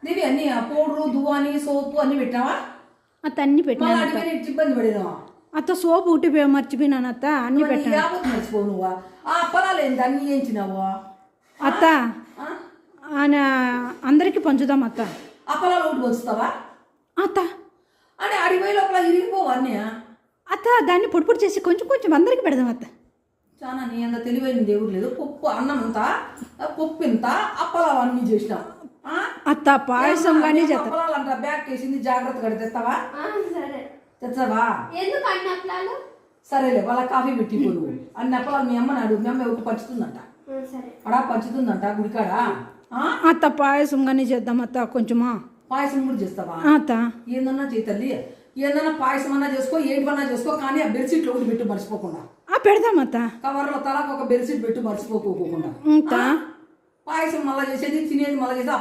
దేవి అన్ని పౌడరు దువ్వాని సోపు అన్ని పెట్టావా? అత్త అన్ని పెట్టినా ఇబ్బంది పడేదా? అత్త సోపు ఉట్టిపోయా మర్చిపోయినాను అత్త, అన్ని పెట్టాను. యాభై మర్చిపో నువ్వు. ఆ పొలాలు ఏంటి అన్ని ఏంచినావు అత్త? అందరికి పంచుదాం అత్త. ఆ పొలాలు ఒకటి పంచుతావా అత్త? అని అడిగిపోయి లోపల ఇరిగిపోవు అన్నీ. అత్త దాన్ని పొడి పొడి చేసి కొంచెం కొంచెం అందరికి పెడదాం అత్త. చాలా నీ అంత తెలివైన దేవుడు లేదు. పప్పు అన్నం ఇంత, పప్పు ఇంత, అప్పలాలు అన్నీ చేసినాం. అత్త పాయసం కానీ చేస్తా. అప్పలాలు అంట బ్యాగ్ వేసింది, జాగ్రత్తగా తెస్తావా? తెచ్చావా? సరేలే, వాళ్ళ కాఫీ పెట్టిపో నువ్వు. అన్ని అప్పలాలు మీ అమ్మని అడుగు, మీ అమ్మ ఒకటి పంచుతుందంట. అడా పంచుతుందంట గుడికాడా. అత్త పాయసం కానీ చేద్దాం అత్త కొంచెమా. పాయసం కూడా చేస్తావా? అత్త ఏందన్నా చేయి తల్లి, ఏందన్నా పాయసం అన్నా చేసుకో, ఏంటివన్నా చేసుకో, కానీ ఆ బెడ్షీట్లు ఒకటి పెట్టు మర్చిపోకుండా. పెడదాం అత్త. కవర్లో తలకు ఒక బెడ్షీట్ పెట్టు మర్చిపోకోకుండా. పాయసం మళ్ళీ చేసేది, తినేది మళ్ళీ చేసేది.